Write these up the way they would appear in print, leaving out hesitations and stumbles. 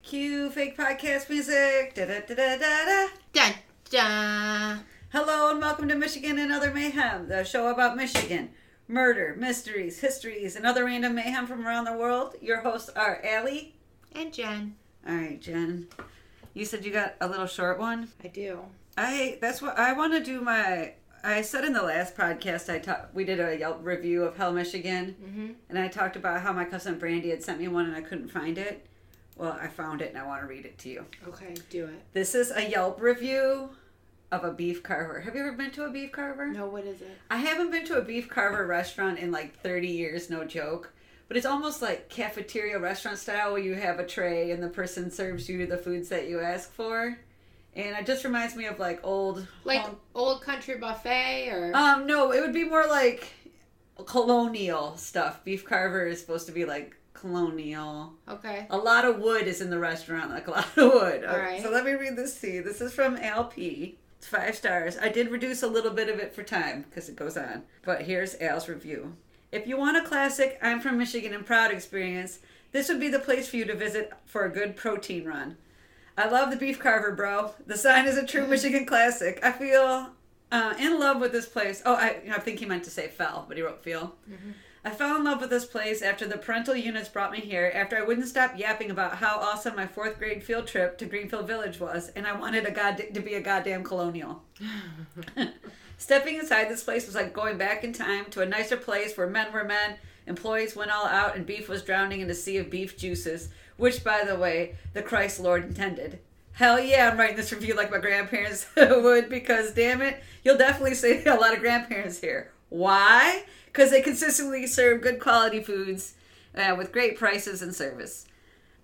Cue fake podcast music. Da da da da da da. Dun, dun. Hello and welcome to Michigan and Other Mayhem, the show about Michigan, murder, mysteries, histories, and other random mayhem from around the world. Your hosts are Allie And Jen. All right, Jen. You said you got a little short one. I do. That's what I want to do. I said in the last podcast we did a Yelp review of Hell, Michigan, and I talked about how my cousin Brandy had sent me one and I couldn't find it. Well, I found it and I want to read it to you. Okay, do it. This is a Yelp review of a beef carver. Have you ever been to a beef carver? No, what is it? I haven't been to a beef carver restaurant in like 30 years, no joke. But it's almost like cafeteria restaurant style where you have a tray and the person serves you the foods that you ask for. And it just reminds me of like old country buffet or no, it would be more like colonial stuff. Beef carver is supposed to be like colonial. Okay. A lot of wood is in the restaurant, like a lot of wood. All right. So let me read this to you. This is from LP. It's 5 stars. I did reduce a little bit of it for time because it goes on. But here's Al's review. If you want a classic I'm from Michigan and proud experience, this would be the place for you to visit for a good protein run. I love the beef carver, bro. The sign is a true Michigan classic. I feel in love with this place. Oh, I think he meant to say fell, but he wrote feel. Mm-hmm. I fell in love with this place after the parental units brought me here, after I wouldn't stop yapping about how awesome my 4th grade field trip to Greenfield Village was, and I wanted to be a goddamn colonial. Stepping inside this place was like going back in time to a nicer place where men were men, employees went all out, and beef was drowning in a sea of beef juices, which, by the way, the Christ Lord intended. Hell yeah, I'm writing this review like my grandparents would, because damn it, you'll definitely see a lot of grandparents here. Why? Because they consistently serve good quality foods with great prices and service.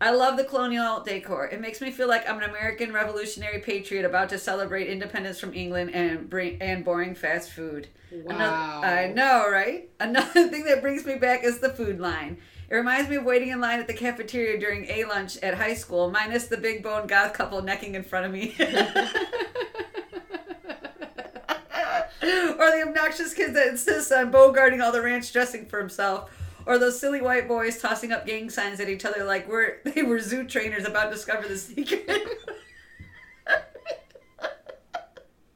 I love the colonial decor. It makes me feel like I'm an American revolutionary patriot about to celebrate independence from England and boring fast food. Wow. I know, right? Another thing that brings me back is the food line. It reminds me of waiting in line at the cafeteria during A-lunch at high school, minus the big bone goth couple necking in front of me. Or the obnoxious kid that insists on bogarting all the ranch dressing for himself. Or those silly white boys tossing up gang signs at each other like they were zoo trainers about to discover the secret.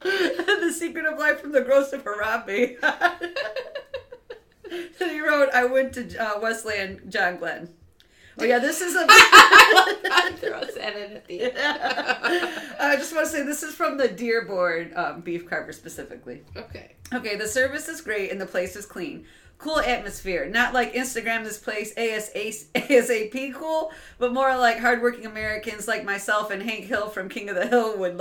The secret of life from the gross of Harambe. Then he wrote, I went to Westland, John Glenn. Oh yeah, this is a... Throw that in at the end. I just want to say this is from the Dearborn beef carver specifically. Okay. Okay, the service is great and the place is clean. Cool atmosphere. Not like Instagram this place ASAP cool, but more like hardworking Americans like myself and Hank Hill from King of the Hill would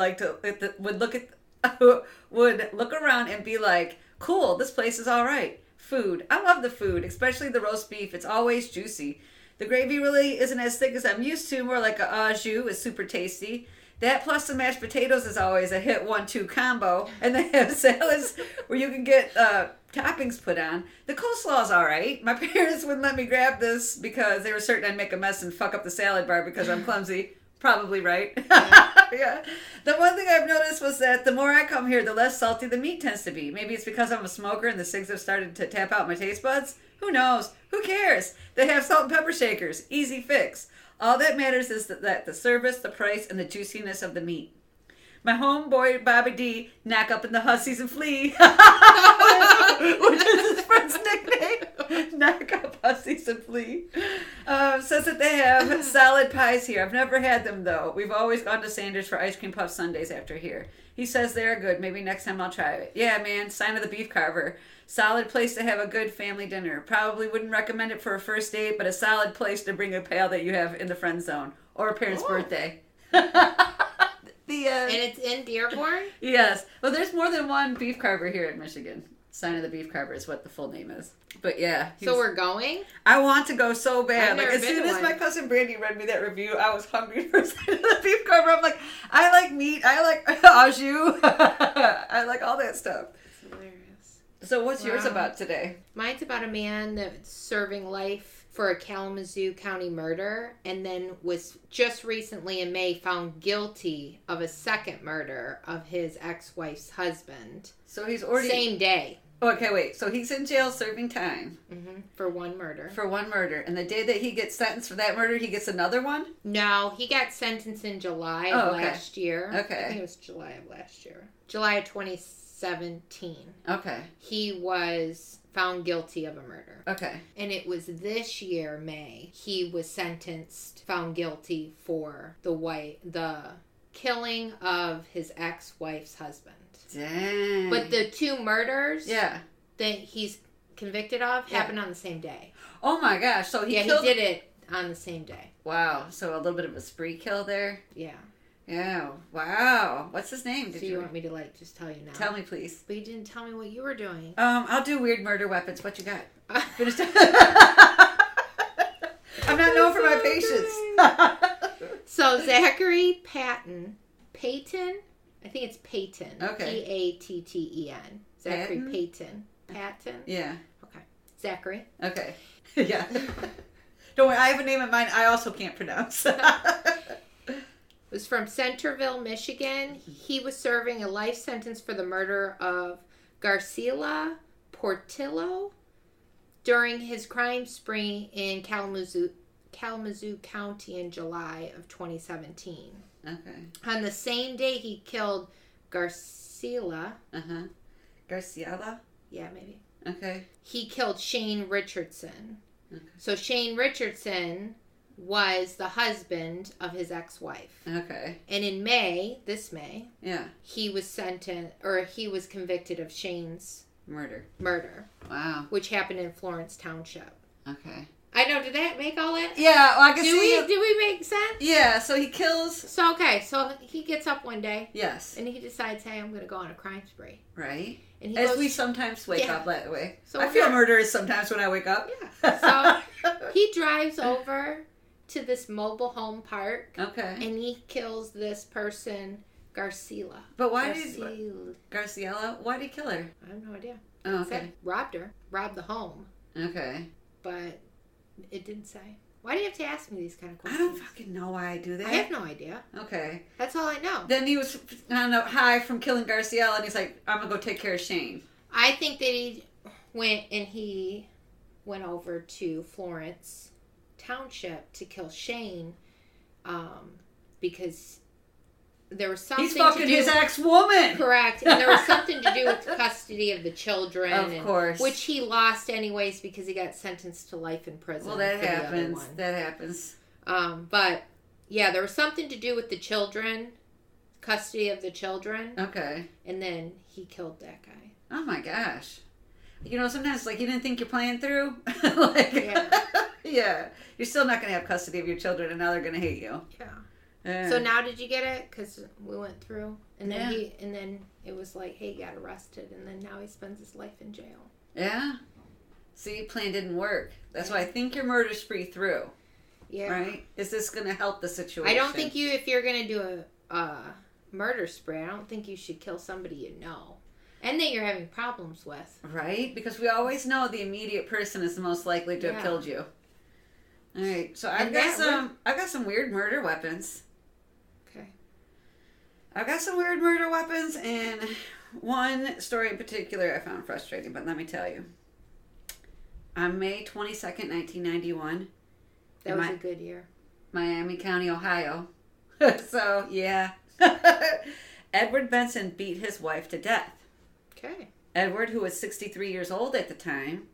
look around and be like, cool, this place is all right. Food. I love the food, especially the roast beef. It's always juicy. The gravy really isn't as thick as I'm used to, more like a au jus. Is super tasty. That plus the mashed potatoes is always a hit 1-2 combo. And they have salads where you can get toppings put on. The coleslaw's all right. My parents wouldn't let me grab this because they were certain I'd make a mess and fuck up the salad bar because I'm clumsy. Probably right. Yeah. The one thing I've noticed was that the more I come here, the less salty the meat tends to be. Maybe it's because I'm a smoker and the cigs have started to tap out my taste buds. Who knows? Who cares? They have salt and pepper shakers. Easy fix. All that matters is that the service, the price, and the juiciness of the meat. My homeboy, Bobby D, knock up in the hussies and flee. Which is his friend's nickname. Knock up hussies and flee. Says that they have solid pies here. I've never had them, though. We've always gone to Sanders for ice cream puff Sundays after here. He says they're good. Maybe next time I'll try it. Yeah, man. Sign of the beef carver. Solid place to have a good family dinner. Probably wouldn't recommend it for a first date, but a solid place to bring a pal that you have in the friend zone. Or a parent's birthday. And it's in Dearborn? Yes. Well, there's more than one beef carver here in Michigan. Sign of the Beef Carver is what the full name is. But yeah. So we're going? I want to go so bad. I've never as been soon to as one. my cousin Brandy read me that review, I was hungry for Sign of the Beef Carver. I'm like, I like meat. I like au jus. I like all that stuff. That's hilarious. So what's yours about today? Mine's about a man that's serving life for a Kalamazoo County murder and then was just recently in May found guilty of a second murder of his ex-wife's husband. So he's already... Same day. Okay, wait. So he's in jail serving time For one murder. for one murder. And the day that he gets sentenced for that murder, he gets another one? No, he got sentenced in July of okay. last year. Okay. I think it was July of last year. July of 2017. Okay. He was found guilty of a murder. Okay. And it was this year, May, he was sentenced, found guilty for the killing of his ex-wife's husband. Dang. But the two murders Yeah. that he's convicted of happened on the same day. Oh my gosh. So he He did it on the same day. Wow. So a little bit of a spree kill there. Yeah. Yeah. Wow. What's his name? So you want me to just tell you now? Tell me, please. But you didn't tell me what you were doing. I'll do weird murder weapons. What you got? Finished. I'm not known for my patience. So Zachary Payton, I think it's Payton. Okay. Patten. Zachary Payton. Patton? Yeah. Okay. Zachary. Okay. Yeah. Don't worry, I have a name in mind I also can't pronounce. Was from Centerville, Michigan. He was serving a life sentence for the murder of Garcila Portillo during his crime spree in Kalamazoo County in July of 2017. Okay. On the same day he killed Garcila. Garciala? Yeah, maybe. Okay. He killed Shane Richardson. Okay. So Shane Richardson was the husband of his ex-wife. Okay. And in this May, Yeah. he was convicted of Shane's Murder. Wow. which happened in Florence Township. Okay. I know, did that make all that? Yeah, well, I can see. Did we make sense? Yeah, so he kills. So he gets up one day. Yes. And he decides, hey, I'm going to go on a crime spree. Right. And As we sometimes wake up that way. So I feel murderous sometimes when I wake up. Yeah. So he drives over to this mobile home park. Okay. And he kills this person, Garcila. But why Garciela? Why did he kill her? I have no idea. Oh, okay. Robbed the home. Okay. But it didn't say. Why do you have to ask me these kind of questions? I don't fucking know why I do that. I have no idea. Okay. That's all I know. Then he was high from killing Garciela, and he's like, I'm going to go take care of Shane. I think that he went over to Florence Township to kill Shane because there was something He's fucking his ex-woman. Correct. And there was something to do with custody of the children. Of course. Which he lost anyways because he got sentenced to life in prison. Well, that happens. That happens. But, yeah, there was something to do with the children. Custody of the children. Okay. And then he killed that guy. Oh, my gosh. You know, sometimes, you didn't think you're playing through. Yeah. Yeah. You're still not going to have custody of your children, and now they're going to hate you. Yeah. Yeah. So now did you get it? Because we went through, and then it was like, hey, he got arrested, and then now he spends his life in jail. Yeah. See, plan didn't work. That's why I think your murder spree through. Yeah. Right? Is this going to help the situation? I don't think if you're going to do a murder spree, I don't think you should kill somebody you know. And that you're having problems with. Right? Because we always know the immediate person is the most likely to have killed you. All right. So I've got some weird murder weapons. Okay. I've got some weird murder weapons, and one story in particular I found frustrating, but let me tell you. On May 22nd, 1991. That was a good year. Miami County, Ohio. So, yeah. Edward Benson beat his wife to death. Okay. Edward, who was 63 years old at the time,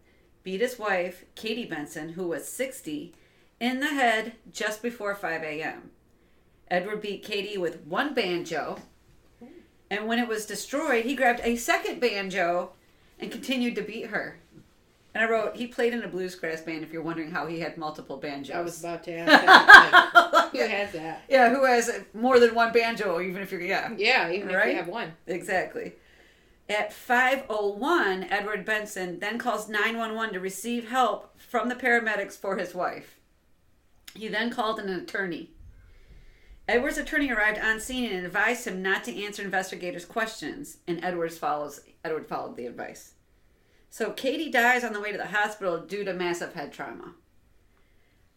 beat his wife, Katie Benson, who was 60, in the head just before 5 a.m. Edward beat Katie with one banjo, and when it was destroyed, he grabbed a second banjo and continued to beat her. And I wrote, he played in a bluegrass band, if you're wondering how he had multiple banjos. I was about to ask that. Who has that? Yeah, who has more than one banjo, even if you're, Yeah, even if you have one. Exactly. At 5:01, Edward Benson then calls 911 to receive help from the paramedics for his wife. He then called an attorney. Edward's attorney arrived on scene and advised him not to answer investigators' questions, and Edward followed the advice. So Katie dies on the way to the hospital due to massive head trauma.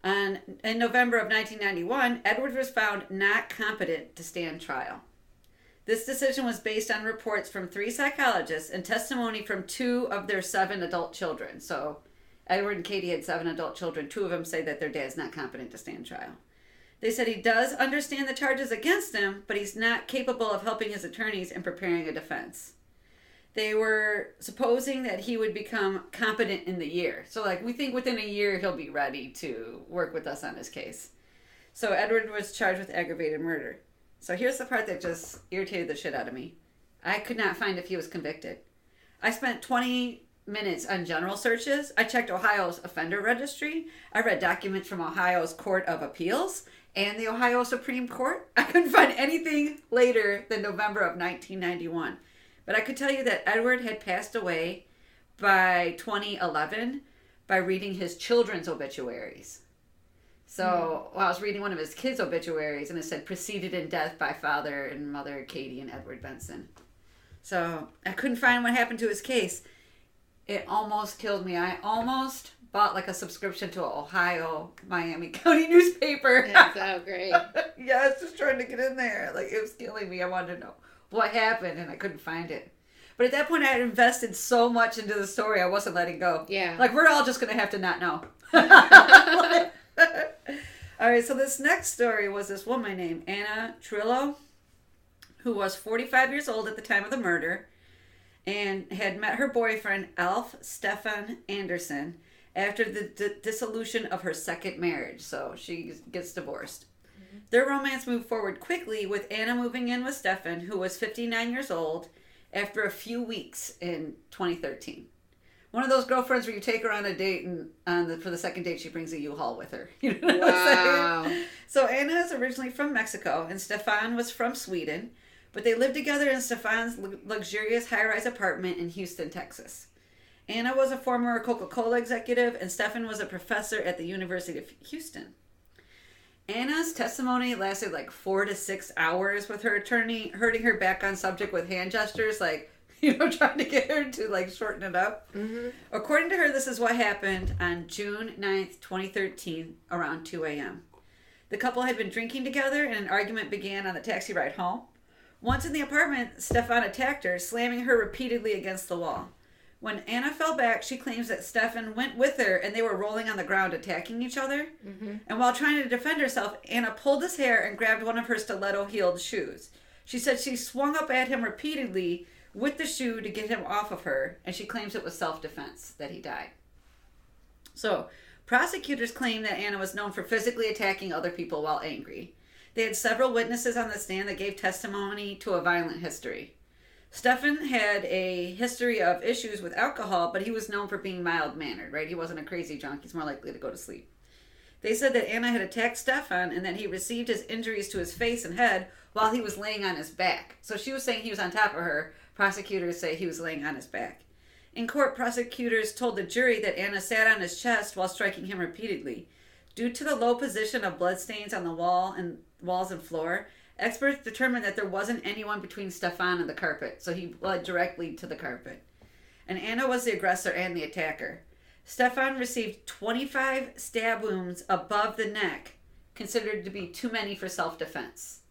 In November of 1991, Edward was found not competent to stand trial. This decision was based on reports from 3 psychologists and testimony from 2 of their 7 adult children. So Edward and Katie had 7 adult children. 2 of them say that their dad's not competent to stand trial. They said he does understand the charges against him, but he's not capable of helping his attorneys in preparing a defense. They were supposing that he would become competent in the year. So, like, we think within a year he'll be ready to work with us on his case. So Edward was charged with aggravated murder. So here's the part that just irritated the shit out of me. I could not find if he was convicted. I spent 20 minutes on general searches. I checked Ohio's offender registry. I read documents from Ohio's Court of Appeals and the Ohio Supreme Court. I couldn't find anything later than November of 1991. But I could tell you that Edward had passed away by 2011 by reading his children's obituaries. So I was reading one of his kids' obituaries, and it said, preceded in death by father and mother Katie and Edward Benson. So I couldn't find what happened to his case. It almost killed me. I almost bought like a subscription to an Ohio Miami County newspaper. That's so great. Yeah, I was just trying to get in there. Like, it was killing me. I wanted to know what happened, and I couldn't find it. But at that point, I had invested so much into the story, I wasn't letting go. Yeah. Like, we're all just going to have to not know. All right, so this next story was this woman named Anna Trillo, who was 45 years old at the time of the murder and had met her boyfriend, Alf Stefan Anderson, after the dissolution of her second marriage. So she gets divorced. Mm-hmm. Their romance moved forward quickly, with Anna moving in with Stefan, who was 59 years old, after a few weeks in 2013. One of those girlfriends where you take her on a date, and for the second date she brings a U-Haul with her. You know what I'm saying? So Anna is originally from Mexico, and Stefan was from Sweden, but they lived together in Stefan's luxurious high-rise apartment in Houston, Texas. Anna was a former Coca-Cola executive, and Stefan was a professor at the University of Houston. Anna's testimony lasted like 4 to 6 hours, with her attorney hurting her back on subject with hand gestures, like, trying to get her to, like, shorten it up. Mm-hmm. According to her, this is what happened on June 9th, 2013, around 2 a.m. The couple had been drinking together, and an argument began on the taxi ride home. Once in the apartment, Stefan attacked her, slamming her repeatedly against the wall. When Anna fell back, she claims that Stefan went with her, and they were rolling on the ground, attacking each other. Mm-hmm. And while trying to defend herself, Anna pulled his hair and grabbed one of her stiletto-heeled shoes. She said she swung up at him repeatedly with the shoe to get him off of her, and she claims it was self-defense that he died. So, prosecutors claim that Anna was known for physically attacking other people while angry. They had several witnesses on the stand that gave testimony to a violent history. Stefan had a history of issues with alcohol, but he was known for being mild-mannered, right? He wasn't a crazy drunk. He's more likely to go to sleep. They said that Anna had attacked Stefan and that he received his injuries to his face and head while he was laying on his back. So she was saying he was on top of her. Prosecutors say he was laying on his back. In court, prosecutors told the jury that Anna sat on his chest while striking him repeatedly. Due to the low position of bloodstains on the walls and floor, experts determined that there wasn't anyone between Stefan and the carpet, so he bled directly to the carpet. And Anna was the aggressor and the attacker. Stefan received 25 stab wounds above the neck, considered to be too many for self-defense.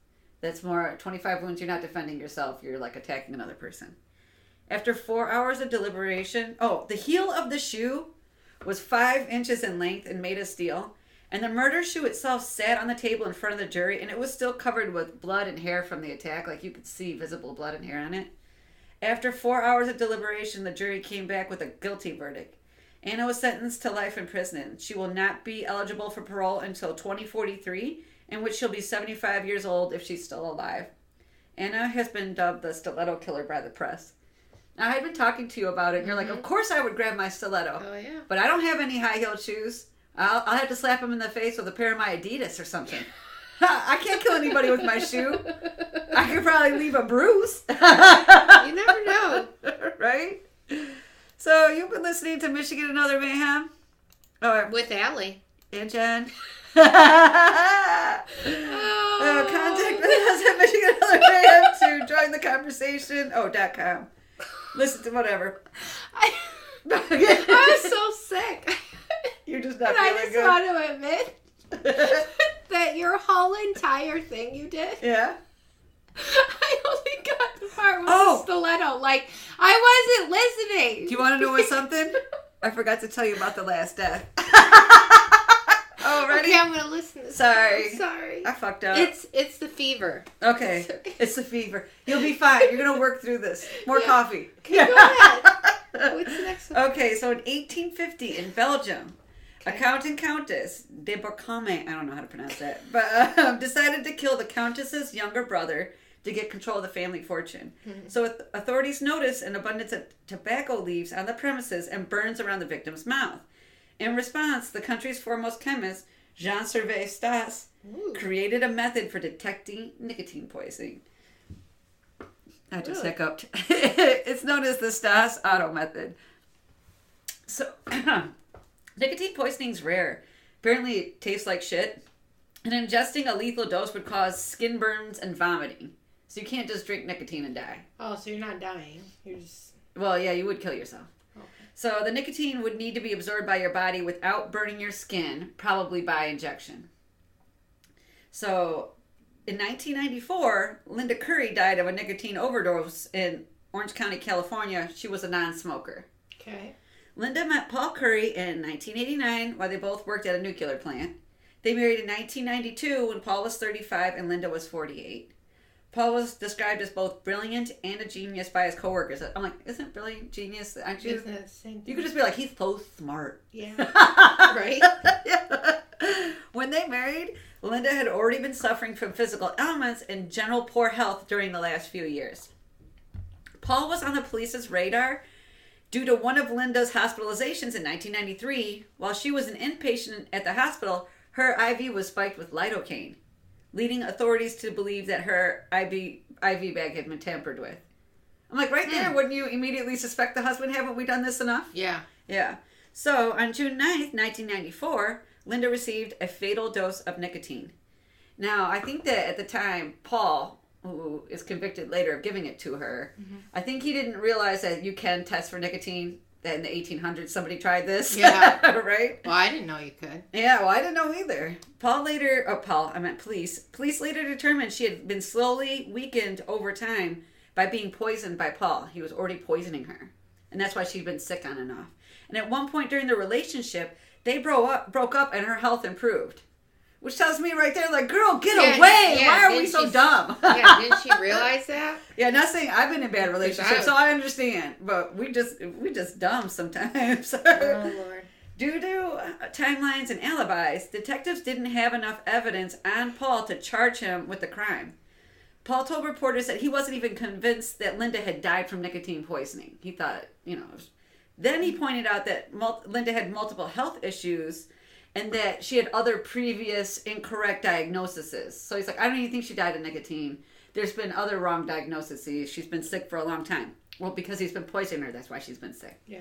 That's more, 25 wounds, you're not defending yourself, you're like attacking another person. After 4 hours of deliberation, the heel of the shoe was 5 inches in length and made of steel. And the murder shoe itself sat on the table in front of the jury, and it was still covered with blood and hair from the attack. Like, you could see visible blood and hair on it. After 4 hours of deliberation, the jury came back with a guilty verdict. Anna was sentenced to life in prison. She will not be eligible for parole until 2043, in which she'll be 75 years old if she's still alive. Anna has been dubbed the stiletto killer by the press. Now, I had been talking to you about it, and you're like, of course I would grab my stiletto. Oh, yeah. But I don't have any high-heeled shoes. I'll have to slap him in the face with a pair of my Adidas or something. I can't kill anybody with my shoe. I could probably leave a bruise. You never know. Right? So, you've been listening to Michigan and Other Mayhem? With Allie. And Jen. Contact with us at Michigan and Other Mayhem to join the conversation. .com. Listen to whatever. I was so sick. You're just not feeling good. I just want to admit that your whole entire thing you did. Yeah. I only got the part with the stiletto. Like, I wasn't listening. Do you want to know what something? I forgot to tell you about the last death. Oh, ready? Okay, I'm going to listen to this. Sorry. I'm sorry. I fucked up. It's the fever. Okay. It's the fever. You'll be fine. You're going to work through this. More coffee. Okay, go ahead. What's the next one? Okay, so in 1850 in Belgium, a count and countess, de Bourcame, I don't know how to pronounce that, but decided to kill the countess's younger brother to get control of the family fortune. Mm-hmm. So authorities noticed an abundance of tobacco leaves on the premises and burns around the victim's mouth. In response, the country's foremost chemist, Jean-Servais Stas, created a method for detecting nicotine poisoning. I just hiccuped. It's known as the Stas Otto method. So, nicotine poisoning is rare. Apparently, it tastes like shit. And ingesting a lethal dose would cause skin burns and vomiting. So you can't just drink nicotine and die. Oh, so you're not dying. You're just... Well, yeah, you would kill yourself. Okay. So the nicotine would need to be absorbed by your body without burning your skin, probably by injection. So... in 1994, Linda Curry died of a nicotine overdose in Orange County, California. She was a non-smoker. Okay. Linda met Paul Curry in 1989 while they both worked at a nuclear plant. They married in 1992 when Paul was 35 and Linda was 48. Paul was described as both brilliant and a genius by his coworkers. I'm like, isn't brilliant genius? Aren't you? Isn't it the same thing? You could just be like, he's so smart. Yeah. Right? Yeah. When they married, Linda had already been suffering from physical ailments and general poor health during the last few years. Paul was on the police's radar due to one of Linda's hospitalizations in 1993. While she was an inpatient at the hospital, her IV was spiked with lidocaine, leading authorities to believe that her IV bag had been tampered with. I'm like, right there, wouldn't you immediately suspect the husband? Haven't we done this enough? Yeah. Yeah. So on June 9th, 1994, Linda received a fatal dose of nicotine. Now, I think that at the time, Paul, who is convicted later of giving it to her, I think he didn't realize that you can test for nicotine. That in the 1800s somebody tried this. Yeah. Right? Well, I didn't know you could. Yeah, well, I didn't know either. Police. Police later determined she had been slowly weakened over time by being poisoned by Paul. He was already poisoning her. And that's why she'd been sick on and off. And at one point during the relationship, they broke up and her health improved. Which tells me right there, like, girl, get away. Why are we so dumb? Yeah, didn't she realize that? Yeah, not saying I've been in bad relationships, so I understand. But we just dumb sometimes. Oh, Lord. Due to timelines and alibis, detectives didn't have enough evidence on Paul to charge him with the crime. Paul told reporters that he wasn't even convinced that Linda had died from nicotine poisoning. He thought, Then he pointed out that Linda had multiple health issues and that she had other previous incorrect diagnoses. So he's like, I don't even think she died of nicotine. There's been other wrong diagnoses. She's been sick for a long time. Well, because he's been poisoning her, that's why she's been sick. Yeah.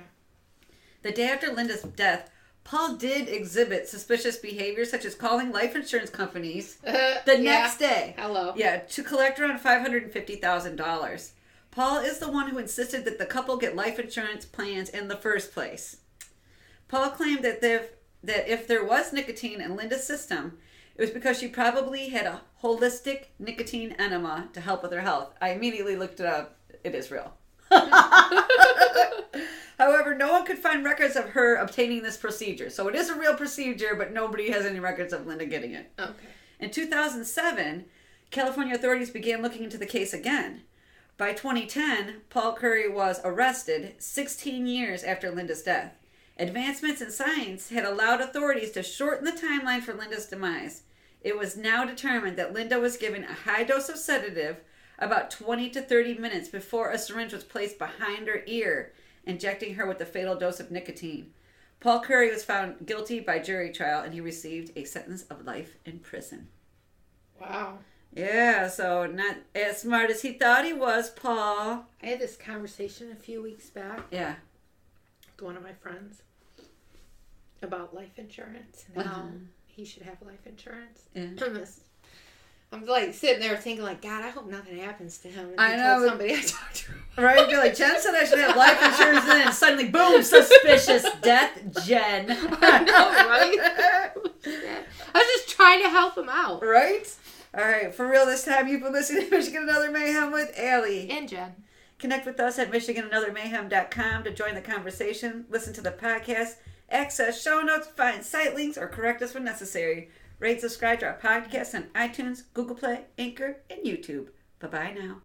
The day after Linda's death, Paul did exhibit suspicious behavior, such as calling life insurance companies the next day. Hello. Yeah, to collect around $550,000. Paul is the one who insisted that the couple get life insurance plans in the first place. Paul claimed that if there was nicotine in Linda's system, it was because she probably had a holistic nicotine enema to help with her health. I immediately looked it up. It is real. However, no one could find records of her obtaining this procedure. So it is a real procedure, but nobody has any records of Linda getting it. Okay. In 2007, California authorities began looking into the case again. By 2010, Paul Curry was arrested 16 years after Linda's death. Advancements in science had allowed authorities to shorten the timeline for Linda's demise. It was now determined that Linda was given a high dose of sedative about 20 to 30 minutes before a syringe was placed behind her ear, injecting her with the fatal dose of nicotine. Paul Curry was found guilty by jury trial, and he received a sentence of life in prison. Wow. Yeah, so not as smart as he thought he was, Paul. I had this conversation a few weeks back. Yeah. With one of my friends about life insurance and how he should have life insurance. Yeah. I'm like sitting there thinking like, God, I hope nothing happens to him. And I know. told somebody I talked to. Right? You're like, Jen said I should have life insurance, and then suddenly, boom, suspicious death, Jen. I know, right? I was just trying to help him out. Right? All right, for real this time, you've been listening to Michigan Another Mayhem with Allie. And Jen. Connect with us at MichiganAnotherMayhem.com to join the conversation, listen to the podcast, access show notes, find site links, or correct us when necessary. Rate, subscribe to our podcast on iTunes, Google Play, Anchor, and YouTube. Bye-bye now.